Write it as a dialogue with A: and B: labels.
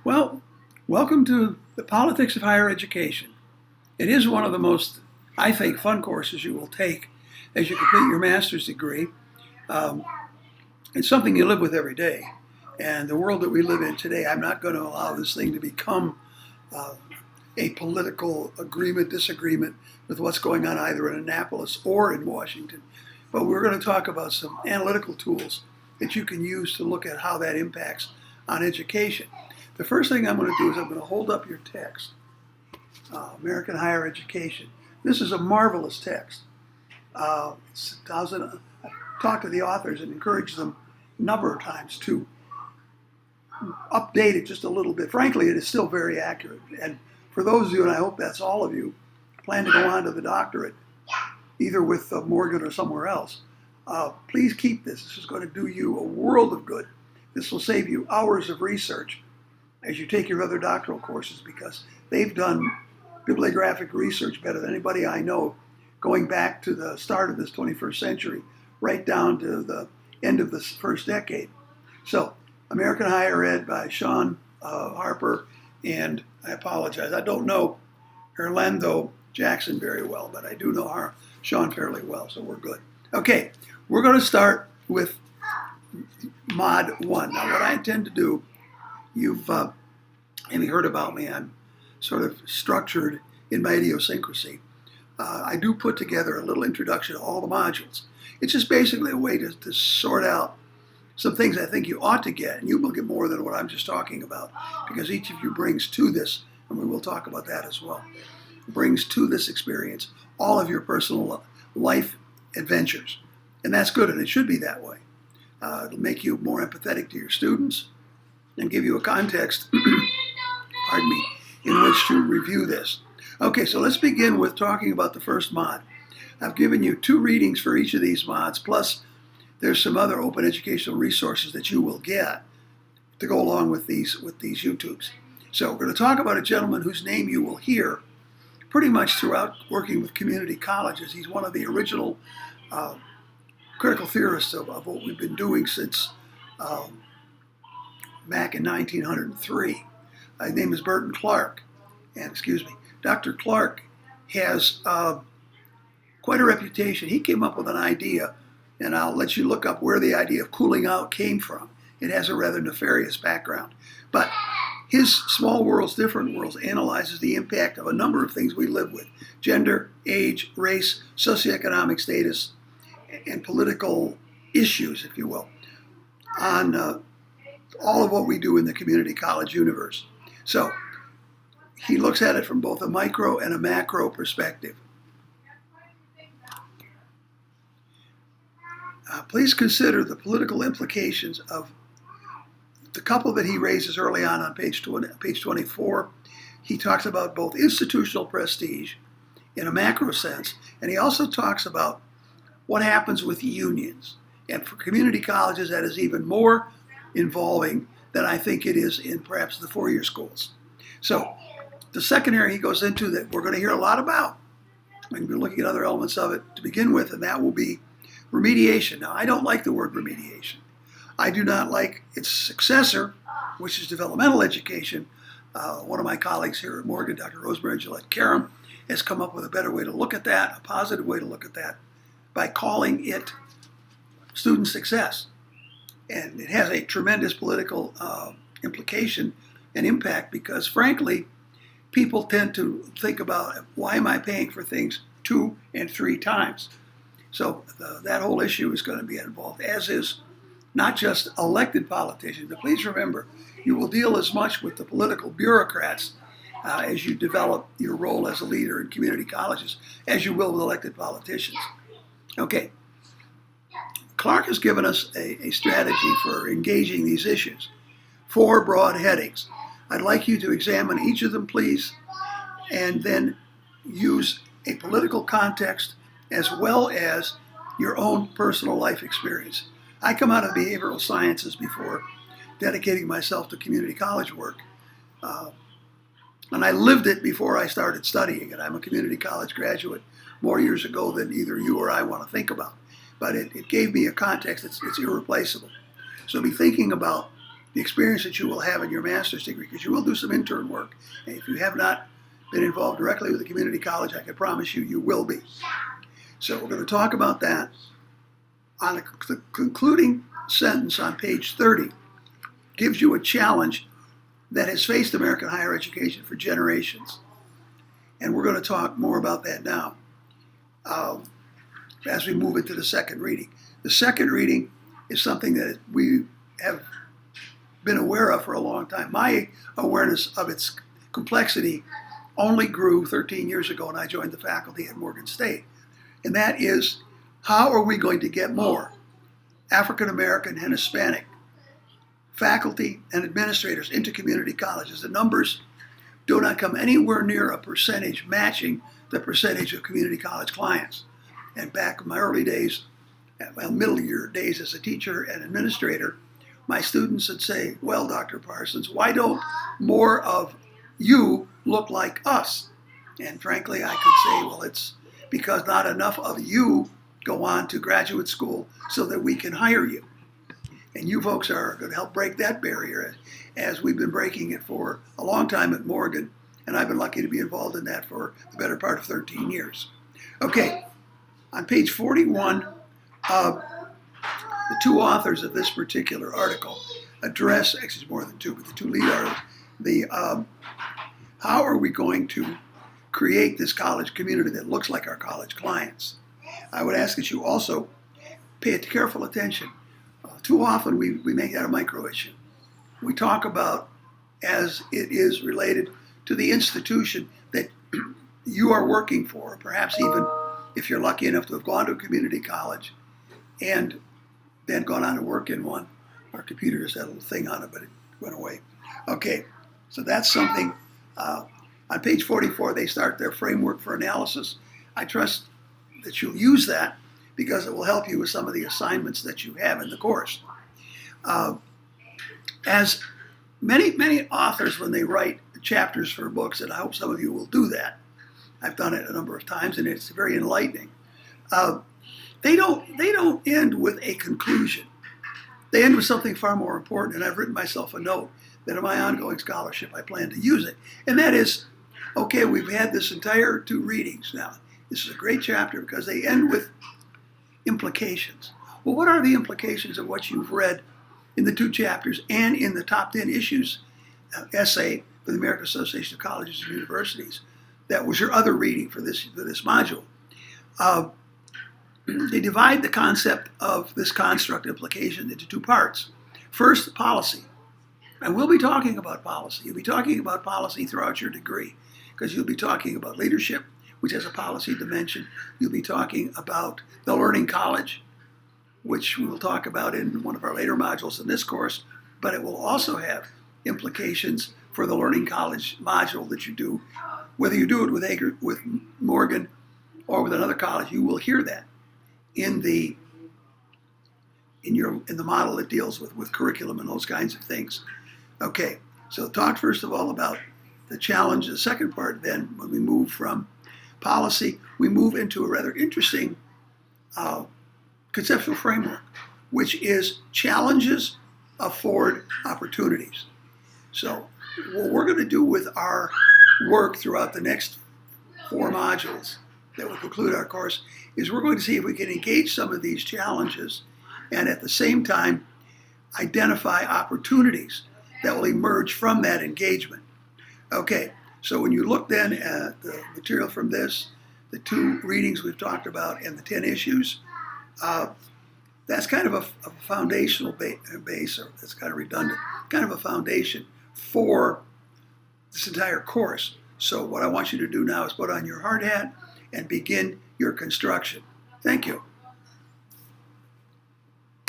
A: Well, welcome to the Politics of Higher Education. It is one of the most, I think, fun courses you will take as you complete your master's degree. Um, it's something you live with every day. And the world that we live in today, I'm not going to allow this thing to become uh, a political agreement, disagreement with what's going on either in Annapolis or in Washington. But we're going to talk about some analytical tools that you can use to look at how that impacts on education. The first thing I'm going to do is I'm going to hold up your text, American Higher Education. This is a marvelous text. I've talked to the authors and encouraged them a number of times to update it just a little bit. Frankly, it is still very accurate. And for those of you, and I hope that's all of you, plan to go on to the doctorate, either with Morgan or somewhere else, please keep this. This is going to do you a world of good. This will save you hours of research as you take your other doctoral courses, because they've done bibliographic research better than anybody I know, going back to the start of this 21st century, right down to the end of this first decade. So, American Higher Ed by Sean Harper, and I apologize, I don't know Orlando Jackson very well, but I do know Sean fairly well, so we're good. Okay, we're going to start with Mod 1. Now, what I intend to do, you've heard about me, I'm sort of structured in my idiosyncrasy. I do put together a little introduction to all the modules. It's just basically a way to sort out some things I think you ought to get, and you will get more than what I'm just talking about, because each of you brings to this, and we will talk about that as well, brings to this experience all of your personal life adventures. And that's good, and it should be that way. It'll make you more empathetic to your students and give you a context, pardon me, in which to review this. Okay, so let's begin with talking about the first mod. I've given you 2 readings for each of these mods, plus there's some other open educational resources that you will get to go along with these YouTubes. So we're going to talk about a gentleman whose name you will hear pretty much throughout working with community colleges. He's one of the original critical theorists of what we've been doing since back in 1903. His name is Burton Clark. And Dr. Clark has quite a reputation. He came up with an idea, and I'll let you look up where the idea of cooling out came from. It has a rather nefarious background. But his Small Worlds, Different Worlds analyzes the impact of a number of things we live with: gender, age, race, socioeconomic status, and political issues, if you will, on all of what we do in the community college universe. So he looks at it from both a micro and a macro perspective. Please consider the political implications of the couple that he raises early on page 24. He talks about both institutional prestige in a macro sense, and he also talks about what happens with unions. And for community colleges, that is even more involving than I think it is in perhaps the 4-year schools. So the second area he goes into that we're going to hear a lot about, and we're looking at other elements of it to begin with, and that will be remediation. Now, I don't like the word remediation. I do not like its successor, which is developmental education. One of my colleagues here at Morgan, Dr. Rosemary Gillette Karam, has come up with a better way to look at that, a positive way to look at that, by calling it student success. And it has a tremendous political implication and impact, because, frankly, people tend to think about, why am I paying for things 2 and 3 times? So that whole issue is going to be involved, as is not just elected politicians. But please remember, you will deal as much with the political bureaucrats as you develop your role as a leader in community colleges as you will with elected politicians. Okay, Clark has given us a strategy for engaging these issues. 4 broad headings. I'd like you to examine each of them, please, and then use a political context as well as your own personal life experience. I come out of behavioral sciences before dedicating myself to community college work. And I lived it before I started studying it. I'm a community college graduate more years ago than either you or I want to think about. But it gave me a context that's irreplaceable. So be thinking about the experience that you will have in your master's degree, because you will do some intern work. And if you have not been involved directly with the community college, I can promise you, you will be. So we're going to talk about that. On the concluding sentence on page 30 gives you a challenge that has faced American higher education for generations. And we're going to talk more about that now as we move into the second reading. The second reading is something that we have been aware of for a long time. My awareness of its complexity only grew 13 years ago when I joined the faculty at Morgan State. And that is, how are we going to get more African American and Hispanic faculty and administrators into community colleges? The numbers do not come anywhere near a percentage matching the percentage of community college clients. And back in my early days, my middle year days as a teacher and administrator, my students would say, well, Dr. Parsons, why don't more of you look like us? And frankly, I could say, well, it's because not enough of you go on to graduate school so that we can hire you. And you folks are going to help break that barrier, as we've been breaking it for a long time at Morgan. And I've been lucky to be involved in that for the better part of 13 years. Okay, on page 41, the two authors of this particular article address, actually more than two, but the two lead articles, how are we going to create this college community that looks like our college clients? I would ask that you also pay careful attention. Too often we make that a micro issue. We talk about as it is related to the institution that you are working for, perhaps even if you're lucky enough to have gone to a community college and then gone on to work in one. Our computer just had a little thing on it, but it went away. Okay, so that's something. On page 44, they start their framework for analysis. I trust that you'll use that because it will help you with some of the assignments that you have in the course. As many authors, when they write chapters for books, and I hope some of you will do that. I've done it a number of times, and it's very enlightening. They don't end with a conclusion. They end with something far more important, and I've written myself a note that in my ongoing scholarship I plan to use it. And that is, okay, we've had this entire two readings now. This is a great chapter because they end with implications. Well, what are the implications of what you've read in the two chapters and in the top 10 issues essay for the American Association of Colleges and Universities? That was your other reading for this module. They divide the concept of this construct implication into two parts. First, policy. And we'll be talking about policy. You'll be talking about policy throughout your degree because you'll be talking about leadership, which has a policy dimension. You'll be talking about the Learning College, which we will talk about in one of our later modules in this course, but it will also have implications for the Learning College module that you do. Whether you do it with Morgan or with another college, you will hear that in the model that deals with curriculum and those kinds of things. Okay, so talk first of all about the challenge. The second part, then, when we move from policy, we move into a rather interesting conceptual framework, which is challenges afford opportunities. So what we're going to do with our work throughout the next 4 modules that will conclude our course is we're going to see if we can engage some of these challenges and at the same time identify opportunities that will emerge from that engagement. Okay, so when you look then at the material from this, the 2 readings we've talked about and the 10 issues, that's kind of a foundational base, or that's kind of redundant, kind of a foundation for this entire course. So what I want you to do now is put on your hard hat and begin your construction. Thank you.